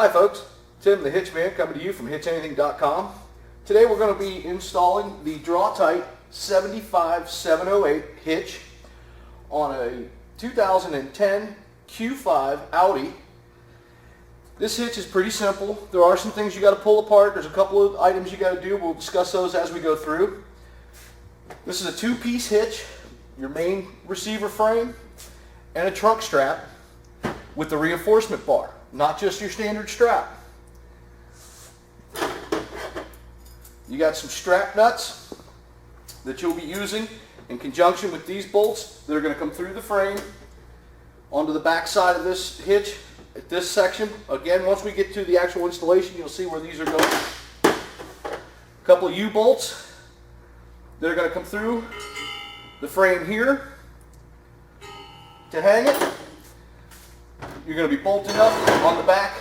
Hi folks, Tim the Hitch Man coming to you from HitchAnything.com. Today we're going to be installing the Tite 75708 hitch on a 2010 Q5 Audi. This hitch is pretty simple. There are some things you got to pull apart. There's a couple of items you got to do. We'll discuss those as we go through. This is a two-piece hitch, your main receiver frame, and a trunk strap with the reinforcement bar. Not just your standard strap. You got some strap nuts that you'll be using in conjunction with these bolts that are going to come through the frame onto the back side of this hitch at this section. Again, once we get to the actual installation, you'll see where these are going. A couple of U-bolts that are going to come through the frame here to hang it. You're going to be bolting up on the back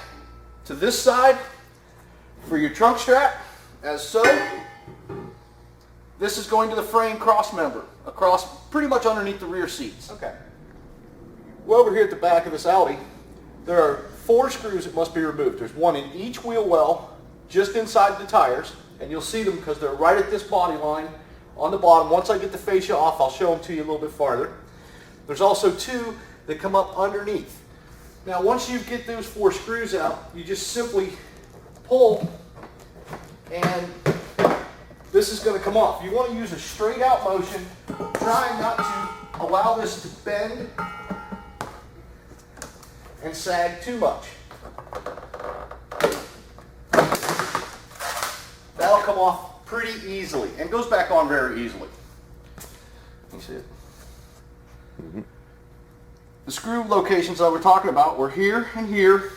to this side for your trunk strap, as so. This is going to the frame cross member, across pretty much underneath the rear seats. Okay. Well, over here at the back of this Audi, there are 4 screws that must be removed. There's one in each wheel well, just inside the tires, and you'll see them because they're right at this body line on the bottom. Once I get the fascia off, I'll show them to you a little bit farther. There's also 2 that come up underneath. Now, once you get those 4 screws out, you just simply pull, and this is going to come off. You want to use a straight out motion, trying not to allow this to bend and sag too much. That'll come off pretty easily and goes back on very easily. You see it? Mm-hmm. The screw locations that we're talking about were here and here,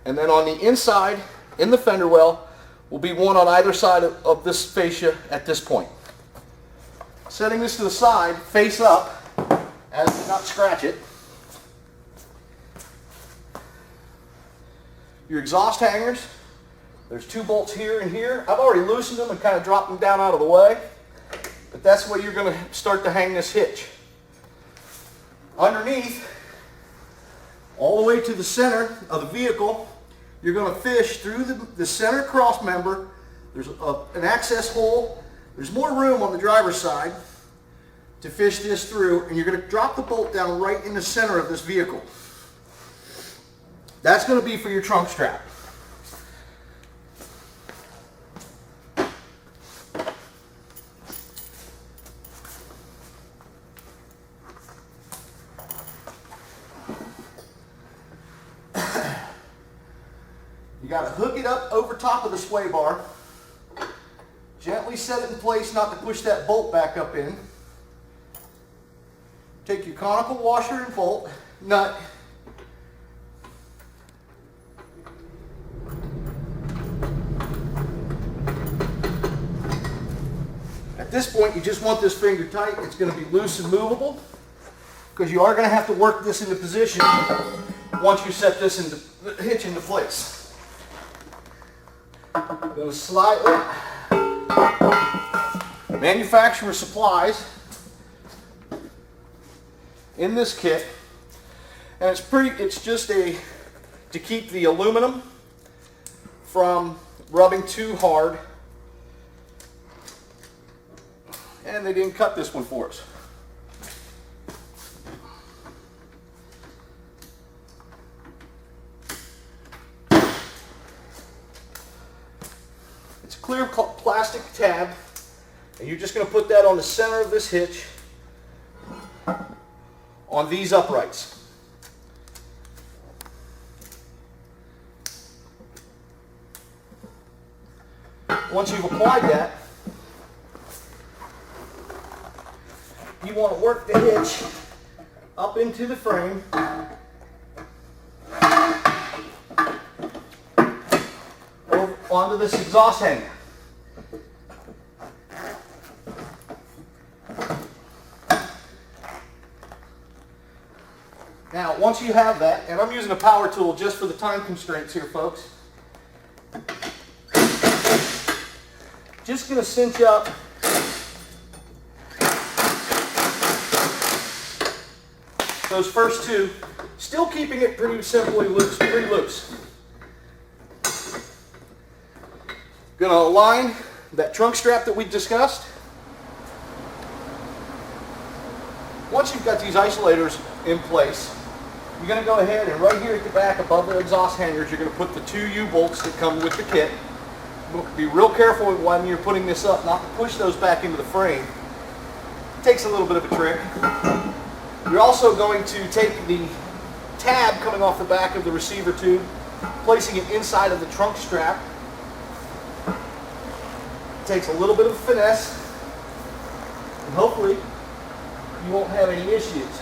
and then on the inside, in the fender well, will be one on either side of this fascia at this point. Setting this to the side, face up, as to not scratch it. Your exhaust hangers, there's 2 bolts here and here. I've already loosened them and kind of dropped them down out of the way, but that's the way you're going to start to hang this hitch. Underneath, all the way to the center of the vehicle, you're going to fish through the center cross member. There's an access hole. There's more room on the driver's side to fish this through, and you're going to drop the bolt down right in the center of this vehicle. That's going to be for your trunk strap. You got to hook it up over top of the sway bar. Gently set it in place not to push that bolt back up in. Take your conical washer and bolt nut. At this point, you just want this finger tight. It's going to be loose and movable because you are going to have to work this into position once you set this into the hitch into place. Go slightly. Manufacturer supplies in this kit, and it's just to keep the aluminum from rubbing too hard, and they didn't cut this one for us. Clear plastic tab, and you're just going to put that on the center of this hitch on these uprights. Once you've applied that, you want to work the hitch up into the frame onto this exhaust hanger. Now, once you have that, and I'm using a power tool just for the time constraints here, folks, just going to cinch up those first 2, still keeping it pretty simply loose, pretty loose. Going to align that trunk strap that we discussed. Once you've got these isolators in place, you're going to go ahead and right here at the back above the exhaust hangers, you're going to put the 2 U-bolts that come with the kit. Be real careful when you're putting this up not to push those back into the frame. It takes a little bit of a trick. You're also going to take the tab coming off the back of the receiver tube, placing it inside of the trunk strap. It takes a little bit of finesse, and hopefully you won't have any issues.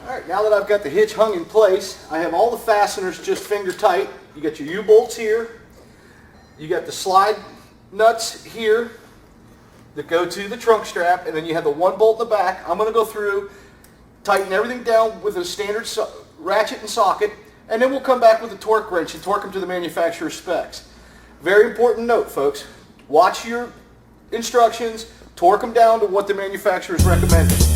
Alright, now that I've got the hitch hung in place, I have all the fasteners just finger tight. You got your U-bolts here. You got the slide nuts here that go to the trunk strap, and then you have the 1 bolt in the back. I'm going to go through, tighten everything down with a standard ratchet and socket, and then we'll come back with a torque wrench and torque them to the manufacturer's specs. Very important note, folks. Watch your instructions, torque them down to what the manufacturer is recommending.